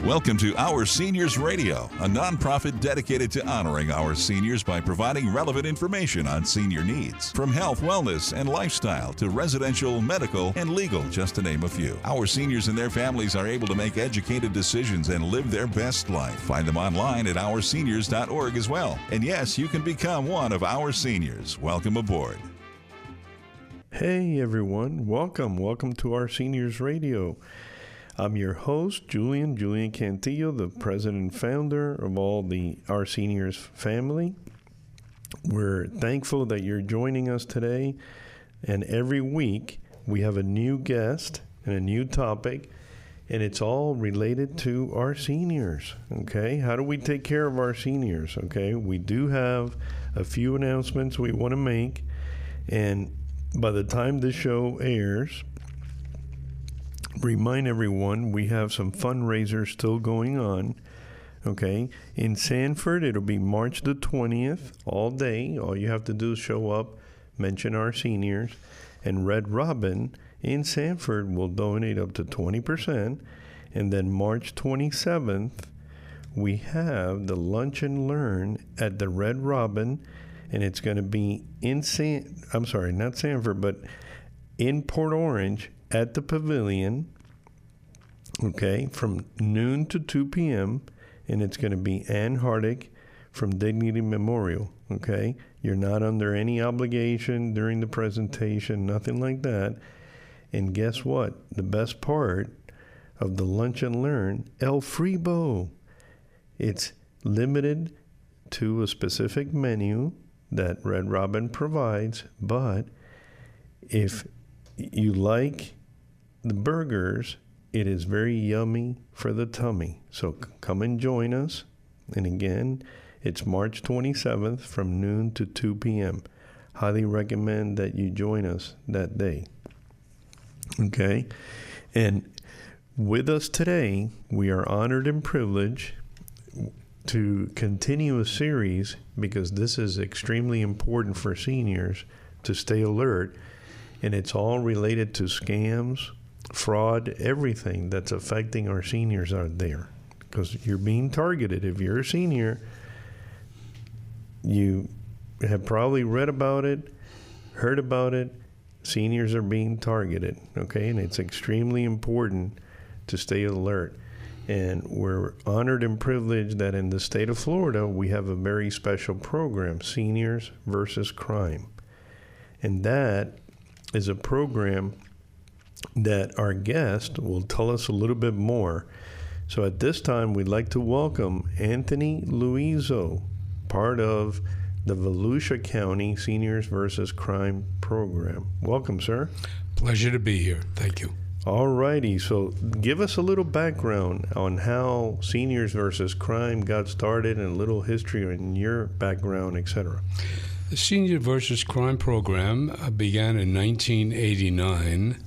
Welcome to OurSeniors Radio, a nonprofit dedicated to honoring our seniors by providing relevant information on senior needs. From health, wellness, and lifestyle to residential, medical, and legal, just to name a few. Our seniors and their families are able to make educated decisions and live their best life. Find them online at OurSeniors.org as well. And yes, you can become one of our seniors. Welcome aboard. Hey everyone, welcome to OurSeniors Radio. I'm your host, Julian Cantillo, the president and founder of all the OurSeniors family. We're thankful that you're joining us today, and every week we have a new guest and a new topic, and it's all related to our seniors, okay? How do we take care of our seniors, okay? We do have a few announcements we want to make, and by the time this show airs, remind everyone we have some fundraisers still going on, okay? In Sanford, it'll be March the 20th, all day. All you have to do is show up, mention our seniors, and Red Robin in Sanford will donate up to 20%. And then March 27th, we have the Lunch and Learn at the Red Robin, and it's going to be in not Sanford, but in Port Orange at the Pavilion, okay, from noon to 2 p.m., and it's going to be Ann Hardick from Dignity Memorial, okay? You're not under any obligation during the presentation, nothing like that. And guess what? The best part of the Lunch and Learn, El Fribo. It's limited to a specific menu that Red Robin provides, but if you like the burgers, it is very yummy for the tummy. So come and join us. And again, it's March 27th from noon to 2 p.m. Highly recommend that you join us that day. Okay? And with us today, we are honored and privileged to continue a series, because this is extremely important for seniors to stay alert. And it's all related to scams, fraud, everything that's affecting our seniors out there. Because you're being targeted. If you're a senior, you have probably read about it, heard about it. Seniors are being targeted, okay? And it's extremely important to stay alert. And we're honored and privileged that in the state of Florida, we have a very special program, Seniors versus Crime. And that is a program that our guest will tell us a little bit more. So at this time, we'd like to welcome Anthony Luizzo, part of the Volusia County Seniors versus Crime program. Welcome, sir. Pleasure to be here. Thank you. All righty. So give us a little background on how Seniors versus Crime got started and a little history in your background, etc. The Senior versus Crime program began in 1989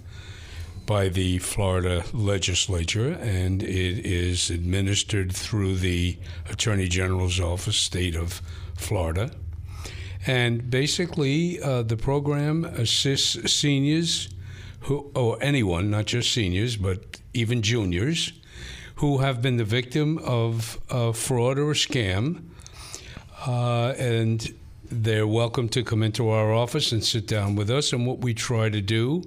by the Florida legislature, and it is administered through the Attorney General's office, state of Florida. And basically, the program assists seniors or anyone, not just seniors, but even juniors, who have been the victim of fraud or a scam, and they're welcome to come into our office and sit down with us. And what we try to do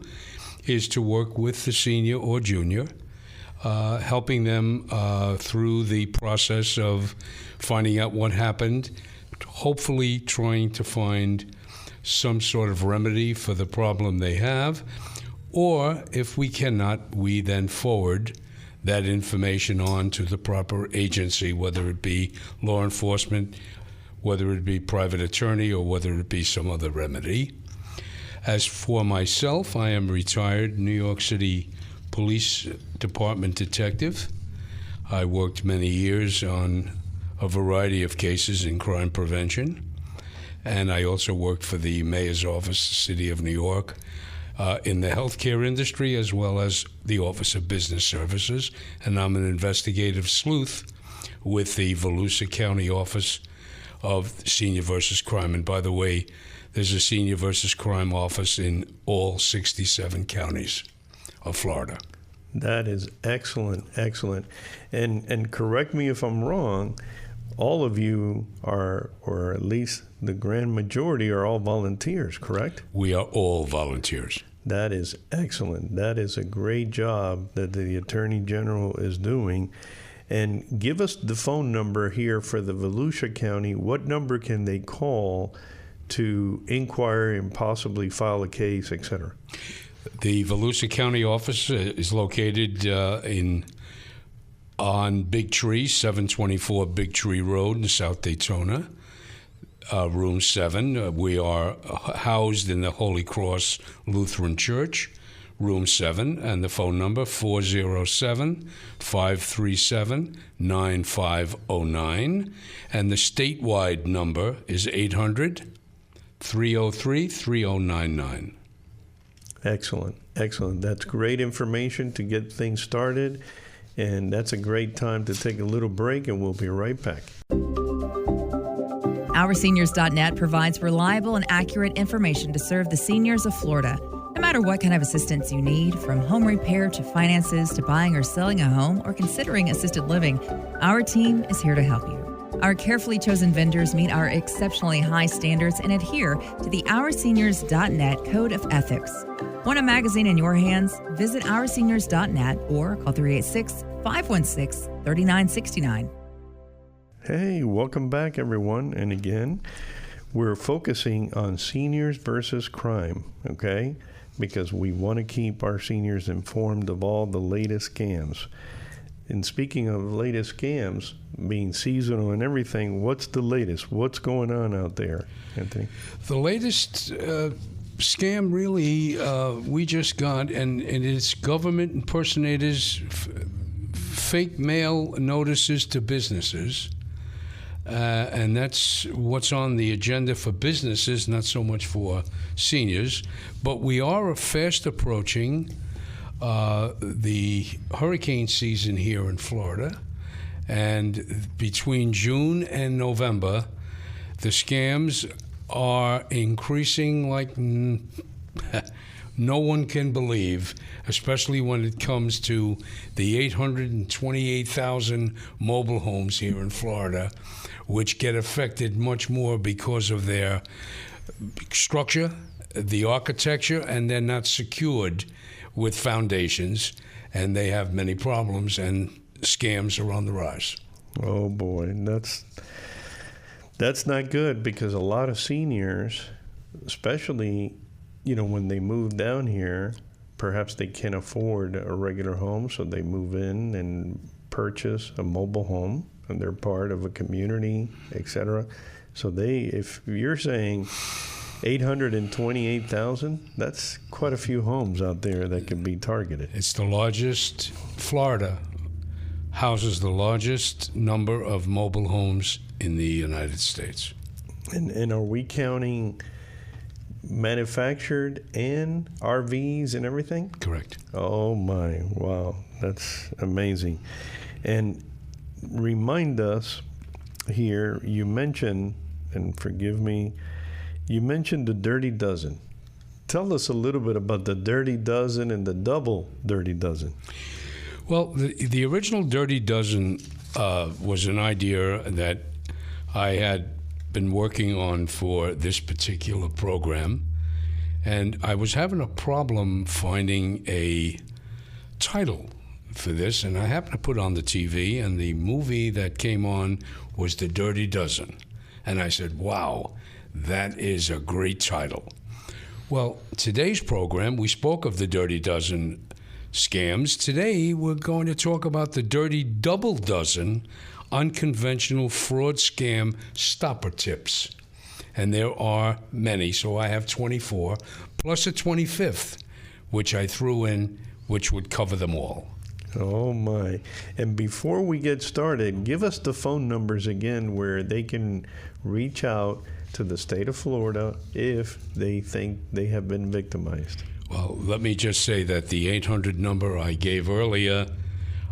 is to work with the senior or junior, helping them through the process of finding out what happened, hopefully trying to find some sort of remedy for the problem they have. Or if we cannot, we then forward that information on to the proper agency, whether it be law enforcement, whether it be private attorney, or whether it be some other remedy. As for myself, I am retired New York City Police Department detective. I worked many years on a variety of cases in crime prevention, and I also worked for the Mayor's Office, the City of New York, in the healthcare industry, as well as the Office of Business Services, and I'm an investigative sleuth with the Volusia County Office of Senior versus Crime. And by the way, there's a Senior versus Crime office in all 67 counties of Florida. That is excellent, excellent. And correct me if I'm wrong, all of you are, or at least the grand majority, are all volunteers, correct? We are all volunteers. That is excellent. That is a great job that the Attorney General is doing. And give us the phone number here for the Volusia County. What number can they call to inquire and possibly file a case, et cetera? The Volusia County office is located on Big Tree, 724 Big Tree Road in South Daytona, room 7. We are housed in the Holy Cross Lutheran Church, room 7, and the phone number 407-537-9509, and the statewide number is 800-303-3099. Excellent, excellent. That's great information to get things started, and that's a great time to take a little break, and we'll be right back. OurSeniors.net provides reliable and accurate information to serve the seniors of Florida. No matter what kind of assistance you need, from home repair to finances to buying or selling a home or considering assisted living, our team is here to help you. Our carefully chosen vendors meet our exceptionally high standards and adhere to the OurSeniors.net Code of Ethics. Want a magazine in your hands? Visit OurSeniors.net or call 386-516-3969. Hey, welcome back, everyone. And again, we're focusing on seniors versus crime, okay? Because we want to keep our seniors informed of all the latest scams. And speaking of latest scams, being seasonal and everything, what's the latest? What's going on out there, Anthony? The latest scam really we just got, and it's government impersonators, fake mail notices to businesses. And that's what's on the agenda for businesses, not so much for seniors. But we are fast approaching the hurricane season here in Florida. And between June and November, the scams are increasing like no one can believe, especially when it comes to the 828,000 mobile homes here in Florida, which get affected much more because of their structure, the architecture, and they're not secured with foundations, and they have many problems, and scams are on the rise. Oh boy, that's not good, because a lot of seniors, especially, when they move down here, perhaps they can't afford a regular home, so they move in and purchase a mobile home, and they're part of a community, etc. So if you're saying 828,000, that's quite a few homes out there that can be targeted. It's the largest. Florida houses the largest number of mobile homes in the United States. And are we counting manufactured and RVs and everything? Correct. Oh my, wow, that's amazing. And remind us here, you mentioned, and forgive me, you mentioned the Dirty Dozen. Tell us a little bit about the Dirty Dozen and the Double Dirty Dozen. Well, the original Dirty Dozen was an idea that I had been working on for this particular program, and I was having a problem finding a title for this, and I happened to put on the TV, and the movie that came on was The Dirty Dozen. And I said, wow, that is a great title. Well, today's program, we spoke of the Dirty Dozen scams. Today, we're going to talk about the Dirty Double Dozen unconventional fraud scam stopper tips. And there are many, so I have 24, plus a 25th, which I threw in, which would cover them all. Oh my. And before we get started, give us the phone numbers again where they can reach out to the state of Florida if they think they have been victimized. Well, let me just say that the 800 number I gave earlier,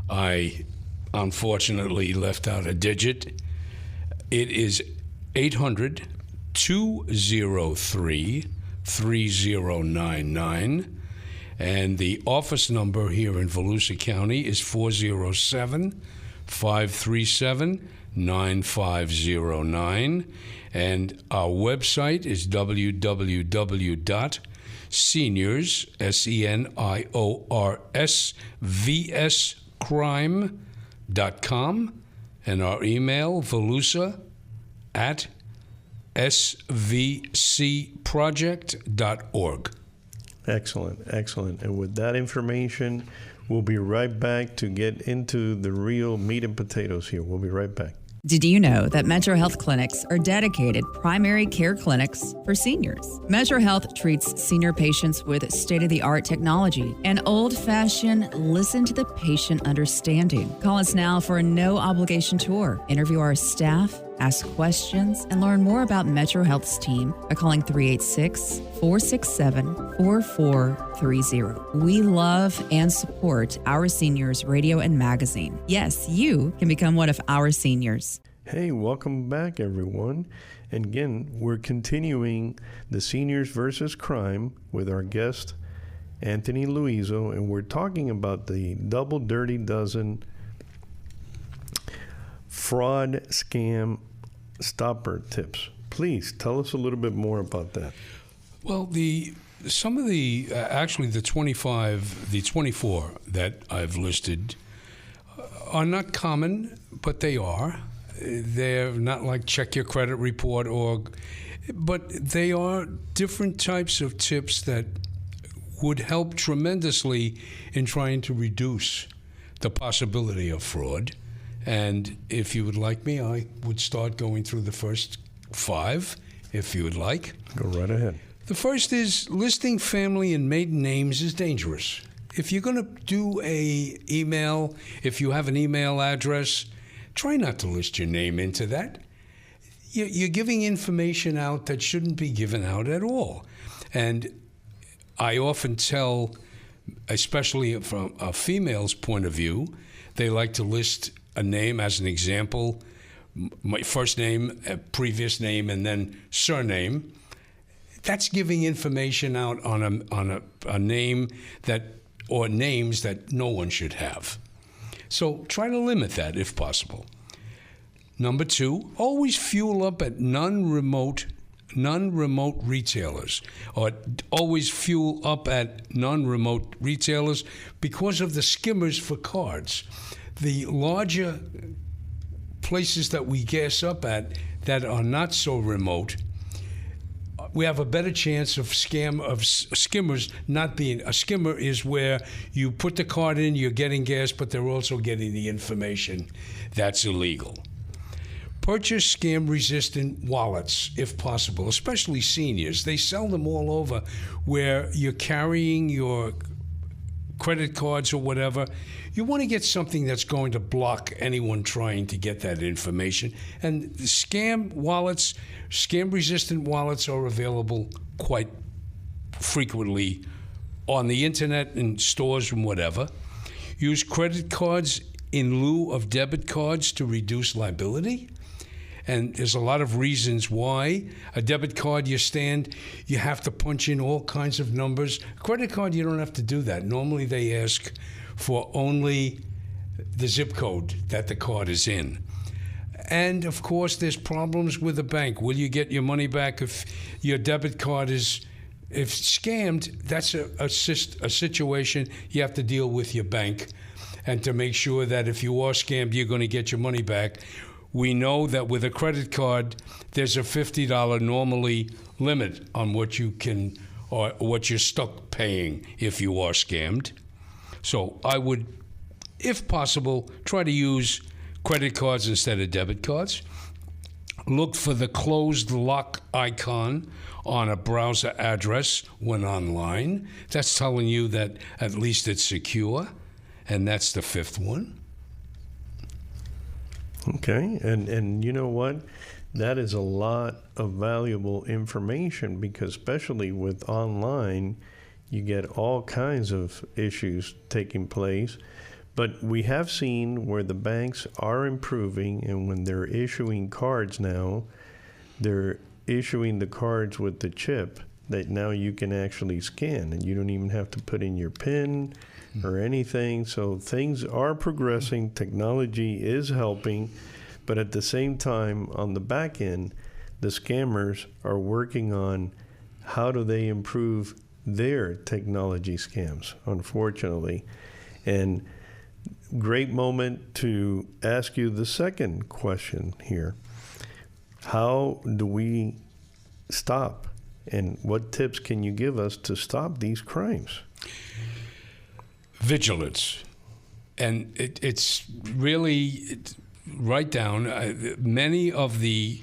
I unfortunately left out a digit. It is 800-203-3099. And the office number here in Volusia County is 407-537-9509. And our website is www.seniorsvscrime.com. And our email, volusia@svcproject.org. Excellent, excellent. And with that information, we'll be right back to get into the real meat and potatoes here. We'll be right back. Did you know that Metro Health clinics are dedicated primary care clinics for seniors? Metro Health treats senior patients with state-of-the-art technology and old-fashioned listen to the patient understanding. Call us now for a no-obligation tour. Interview our staff, ask questions, and learn more about Metro Health's team by calling 386-467-4430. We love and support Our Seniors Radio and Magazine. Yes, you can become one of our seniors. Hey, welcome back, everyone. And again, we're continuing the Seniors versus Crime with our guest, Anthony Luizzo, and we're talking about the double dirty dozen fraud scam stopper tips. Please tell us a little bit more about that. Well, the 24 that I've listed are not common, but they are. They're not like check your credit report but they are different types of tips that would help tremendously in trying to reduce the possibility of fraud. And if you would like me, I would start going through the first 5, if you would like. Go right ahead. The first is listing family and maiden names is dangerous. If you're going to do if you have an email address, try not to list your name into that. You're giving information out that shouldn't be given out at all. And I often tell, especially from a female's point of view, they like to list a name as an example, my first name, previous name, and then surname. That's giving information out on a name or names that no one should have. So try to limit that if possible. Number 2, always fuel up at non-remote retailers, or always fuel up at non-remote retailers because of the skimmers for cards. The larger places that we gas up at that are not so remote, we have a better chance of skimmers not being. A skimmer is where you put the card in, you're getting gas, but they're also getting the information. That's illegal. Purchase scam-resistant wallets, if possible, especially seniors. They sell them all over where you're carrying your credit cards or whatever. You want to get something that's going to block anyone trying to get that information. And scam-resistant wallets are available quite frequently on the internet, in stores and whatever. Use credit cards in lieu of debit cards to reduce liability. And there's a lot of reasons why. A debit card, you have to punch in all kinds of numbers. A credit card, you don't have to do that. Normally they ask for only the zip code that the card is in. And of course, there's problems with the bank. Will you get your money back if your debit card if scammed? That's a situation you have to deal with your bank, and to make sure that if you are scammed, you're going to get your money back. We know that with a credit card, there's a $50 normally limit on what you can or what you're stuck paying if you are scammed. So I would, if possible, try to use credit cards instead of debit cards. Look for the closed lock icon on a browser address when online. That's telling you that at least it's secure. And that's the 5th one. Okay, and you know what? That is a lot of valuable information, because especially with online, you get all kinds of issues taking place. But we have seen where the banks are improving, and when they're issuing cards now, they're issuing the cards with the chip that now you can actually scan, and you don't even have to put in your PIN or anything. So things are progressing. Technology is helping. But at the same time, on the back end, the scammers are working on how do they improve their technology scams, unfortunately. And great moment to ask you the second question here. How do we stop? And what tips can you give us to stop these crimes? Vigilance. And it's really right down. Many of the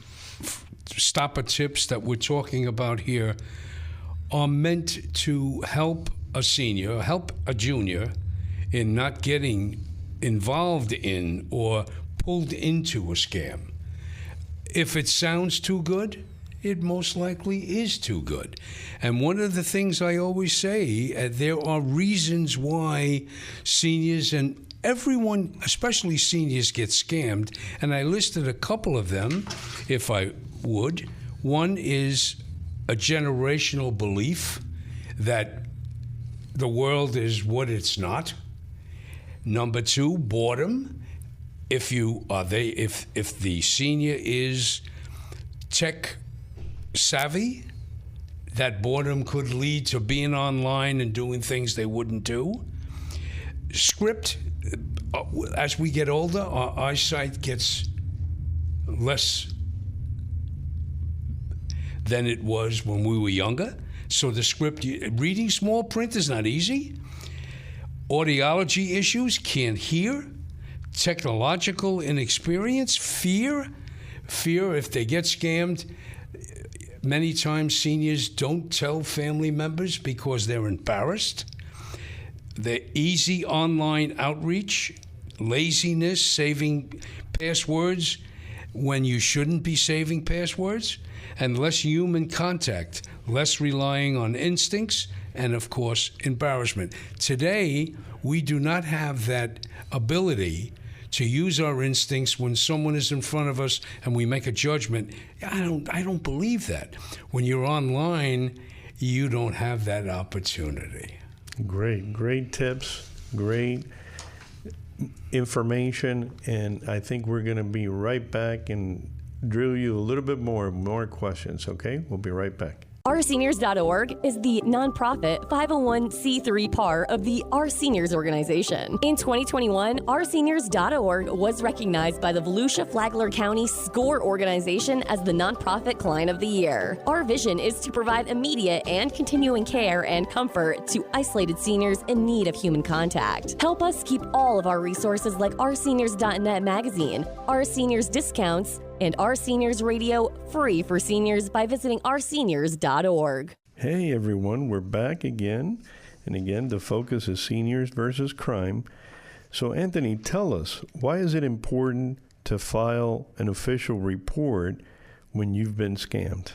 stopper tips that we're talking about here are meant to help a senior, help a junior in not getting involved in or pulled into a scam. If it sounds too good, it most likely is too good. And one of the things I always say, there are reasons why seniors and everyone, especially seniors, get scammed. And I listed a couple of them, if I would. One is a generational belief that the world is what it's not. Number two, boredom. If the senior is tech savvy, that boredom could lead to being online and doing things they wouldn't do. Script. As we get older, our eyesight gets less than it was when we were younger. So the script, reading small print is not easy. Audiology issues, can't hear. Technological inexperience, fear if they get scammed. Many times seniors don't tell family members because they're embarrassed. The easy online outreach, laziness, saving passwords when you shouldn't be saving passwords, and less human contact, less relying on instincts, and of course, embarrassment. Today, we do not have that ability to use our instincts when someone is in front of us and we make a judgment. I don't believe that. When you're online, you don't have that opportunity. Great tips, great information, and I think we're going to be right back and drill you a little bit more questions, okay? We'll be right back. OurSeniors.org is the nonprofit 501c3 part of the Our Seniors organization. In 2021, OurSeniors.org was recognized by the Volusia Flagler County SCORE organization as the Nonprofit Client of the Year. Our vision is to provide immediate and continuing care and comfort to isolated seniors in need of human contact. Help us keep all of our resources like OurSeniors.net magazine, Our Seniors discounts, and OurSeniors Radio free for seniors by visiting OurSeniors.org. Hey everyone, we're back again. And again, the focus is seniors versus crime. So Anthony, tell us, why is it important to file an official report when you've been scammed?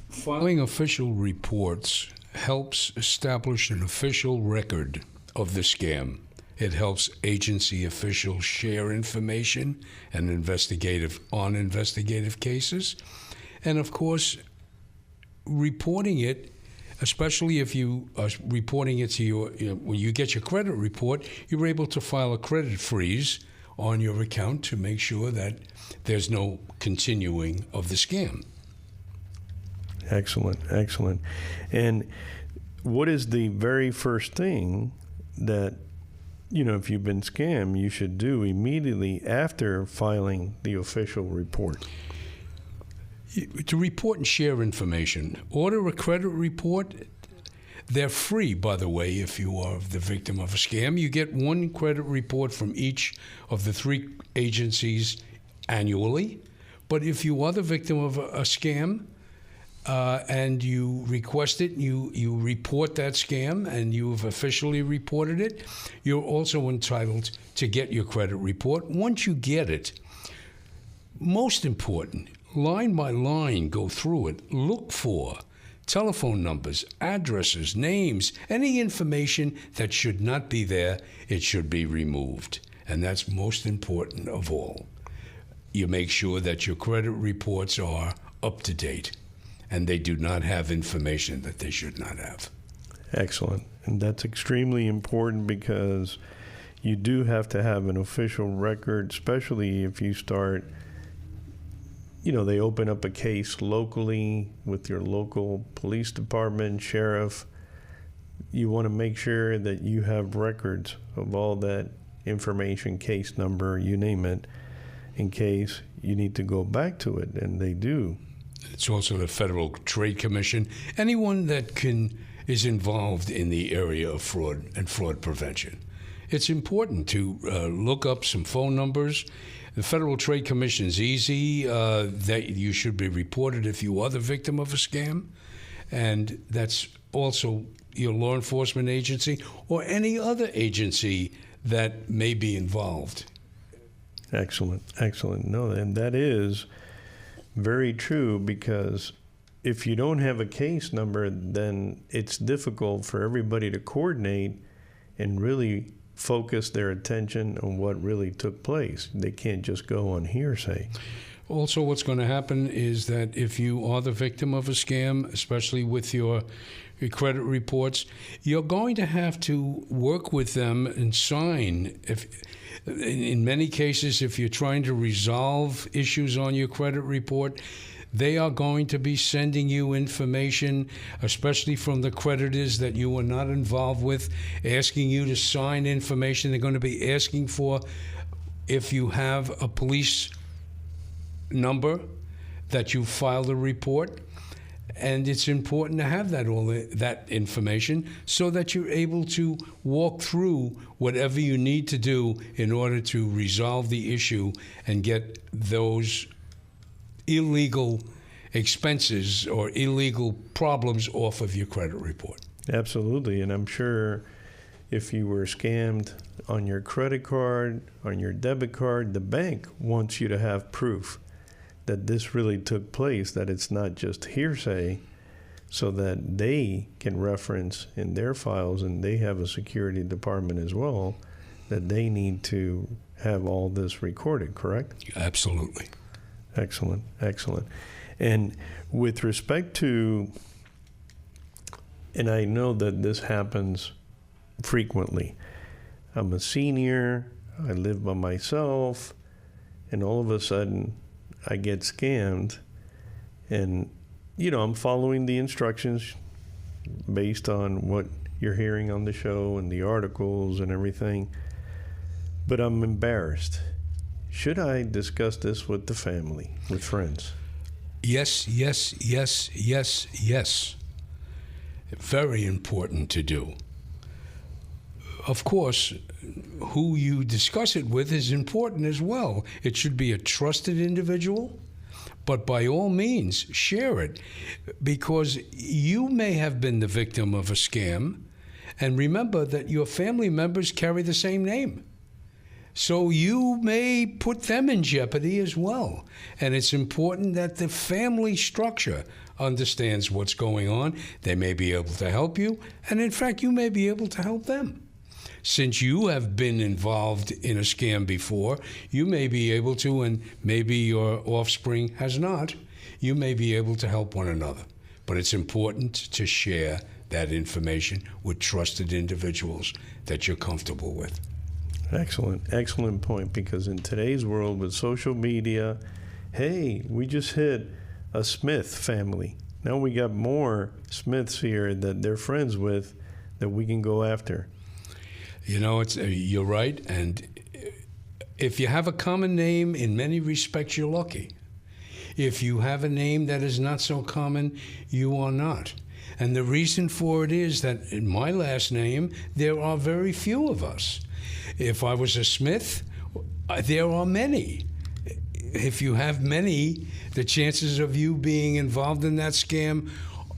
Filing official reports helps establish an official record of the scam. It helps agency officials share information and investigative cases. And of course, reporting it, especially if you are reporting it to when you get your credit report, you're able to file a credit freeze on your account to make sure that there's no continuing of the scam. Excellent. And what is the very first thing that, if you've been scammed, you should do immediately after filing the official report? To report and share information. Order a credit report. They're free, by the way, if you are the victim of a scam. You get one credit report from each of the three agencies annually. But if you are the victim of a scam, and you request it, you report that scam, and you've officially reported it, you're also entitled to get your credit report. Once you get it, most important, line by line, go through it. Look for telephone numbers, addresses, names, any information that should not be there, it should be removed. And that's most important of all. You make sure that your credit reports are up to date. and they do not have information that they should not have. Excellent. And that's extremely important because you do have to have an official record, especially if you start, they open up a case locally with your local police department, sheriff. You want to make sure that you have records of all that information, case number, you name it, in case you need to go back to it, and they do. It's also the Federal Trade Commission. Anyone that is involved in the area of fraud and fraud prevention. It's important to look up some phone numbers. The Federal Trade Commission is easy. That you should be reported if you are the victim of a scam. And that's also your law enforcement agency or any other agency that may be involved. Excellent. No, and that is very true, because if you don't have a case number, then it's difficult for everybody to coordinate and really focus their attention on what really took place. They can't just go on hearsay. Also, what's going to happen is that if you are the victim of a scam, especially with your credit reports, you're going to have to work with them and sign. In many cases, if you're trying to resolve issues on your credit report, they are going to be sending you information, especially from the creditors that you were not involved with, asking you to sign information. They're going to be asking for, if you have a police number, that you filed a report. And it's important to have that information so that you're able to walk through whatever you need to do in order to resolve the issue and get those illegal expenses or illegal problems off of your credit report. Absolutely. And I'm sure if you were scammed on your credit card, on your debit card, the bank wants you to have proof that this really took place, that it's not just hearsay, so that they can reference in their files, and they have a security department as well, that they need to have all this recorded, correct? Absolutely. Excellent. And with respect to, and I know that this happens frequently, I'm a senior, I live by myself, and all of a sudden I get scammed, and I'm following the instructions based on what you're hearing on the show and the articles and everything, but I'm embarrassed. Should I discuss this with the family, with friends? Yes. Very important to do. Of course, who you discuss it with is important as well. It should be a trusted individual, but by all means, share it, because you may have been the victim of a scam, and remember that your family members carry the same name. So you may put them in jeopardy as well. And it's important that the family structure understands what's going on. They may be able to help you, and in fact, you may be able to help them. Since you have been involved in a scam before, you may be able to, and maybe your offspring has not, you may be able to help one another. But it's important to share that information with trusted individuals that you're comfortable with. Excellent point, because in today's world with social media, hey, we just hit a Smith family. Now we got more Smiths here that they're friends with that we can go after. You're right, and if you have a common name, in many respects, you're lucky. If you have a name that is not so common, you are not. And the reason for it is that in my last name, there are very few of us. If I was a Smith, there are many. If you have many, the chances of you being involved in that scam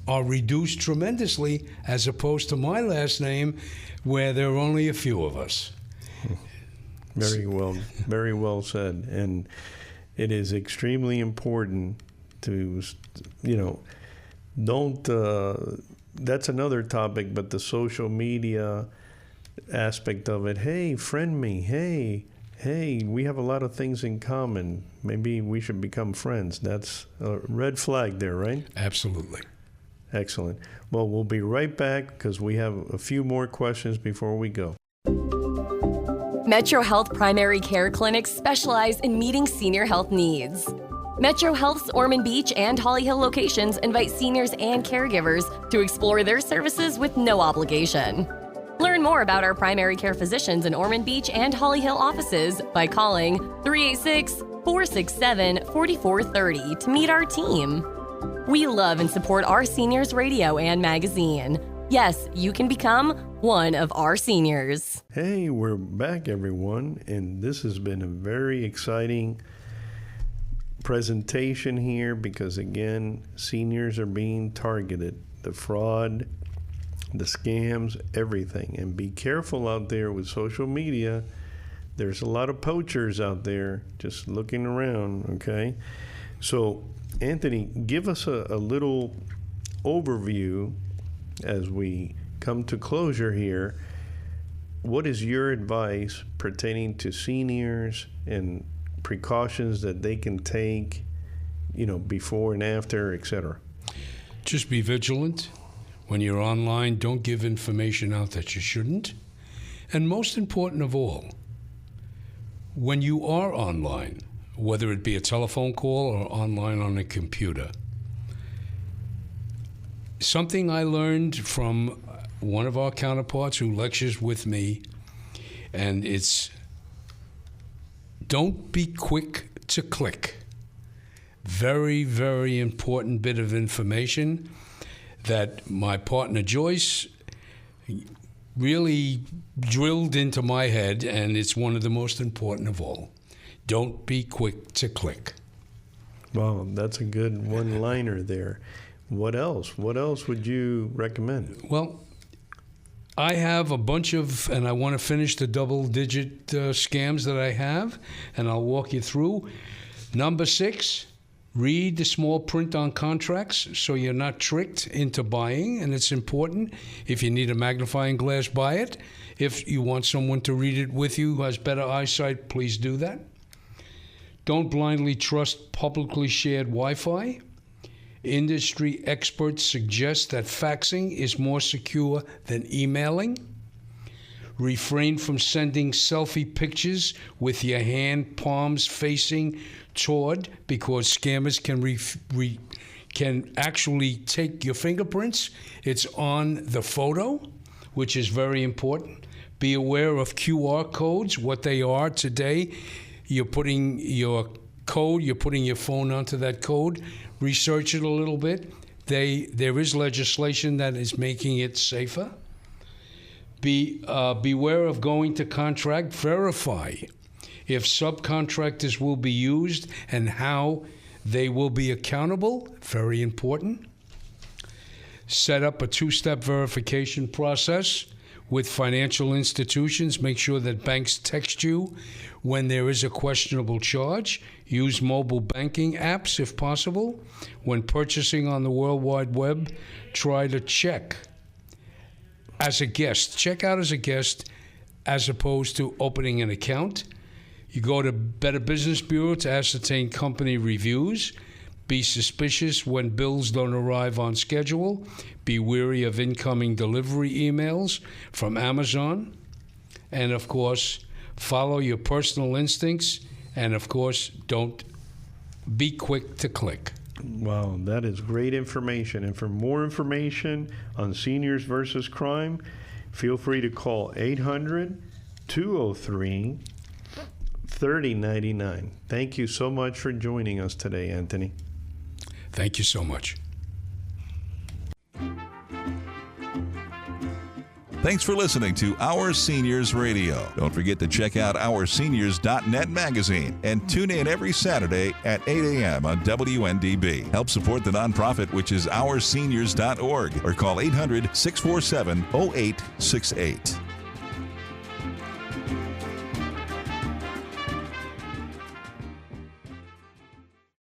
are reduced tremendously, as opposed to my last name, where there are only a few of us. Very well said. And it is extremely important to, that's another topic, but the social media aspect of it. Hey, friend me. Hey, hey, we have a lot of things in common. Maybe we should become friends. That's a red flag there, right? Absolutely. Excellent. Well, we'll be right back because we have a few more questions before we go. Metro Health Primary Care Clinics specialize in meeting senior health needs. Metro Health's Ormond Beach and Holly Hill locations invite seniors and caregivers to explore their services with no obligation. Learn more about our primary care physicians in Ormond Beach and Holly Hill offices by calling 386-467-4430 to meet our team. We love and support OurSeniors Radio and magazine. Yes, you can become one of our seniors. Hey, we're back, everyone, and this has been a very exciting presentation here because, again, seniors are being targeted. The fraud, the scams, everything. And be careful out there with social media. There's a lot of poachers out there just looking around, okay? So, Anthony, give us a little overview as we come to closure here. What is your advice pertaining to seniors and precautions that they can take, before and after, etc.? Just be vigilant. When you're online, don't give information out that you shouldn't. And most important of all, when you are online, whether it be a telephone call or online on a computer, something I learned from one of our counterparts who lectures with me, and it's don't be quick to click. Very, very important bit of information that my partner Joyce really drilled into my head, and it's one of the most important of all. Don't be quick to click. Wow, that's a good one-liner there. What else? What else would you recommend? Well, I have a bunch of, and I want to finish the double-digit scams that I have, and I'll walk you through. Number 6, read the small print on contracts so you're not tricked into buying, and it's important. If you need a magnifying glass, buy it. If you want someone to read it with you who has better eyesight, please do that. Don't blindly trust publicly shared Wi-Fi. Industry experts suggest that faxing is more secure than emailing. Refrain from sending selfie pictures with your hand palms facing toward, because scammers can actually take your fingerprints. It's on the photo, which is very important. Be aware of QR codes, what they are today. You're putting your code, you're putting your phone onto that code. Research it a little bit. There is legislation that is making it safer. Beware of going to contract. Verify if subcontractors will be used and how they will be accountable. Very important. Set up a 2-step verification process with financial institutions. Make sure that banks text you when there is a questionable charge. Use mobile banking apps if possible. When purchasing on the World Wide Web, try to check as a guest. Check out as a guest as opposed to opening an account. You go to Better Business Bureau to ascertain company reviews. Be suspicious when bills don't arrive on schedule. Be wary of incoming delivery emails from Amazon. And, of course, follow your personal instincts. And, of course, don't be quick to click. Wow, that is great information. And for more information on seniors versus crime, feel free to call 800-203-3099. Thank you so much for joining us today, Anthony. Thank you so much. Thanks for listening to Our Seniors Radio. Don't forget to check out OurSeniors.net magazine and tune in every Saturday at 8 a.m. on WNDB. Help support the nonprofit, which is OurSeniors.org, or call 800-647-0868.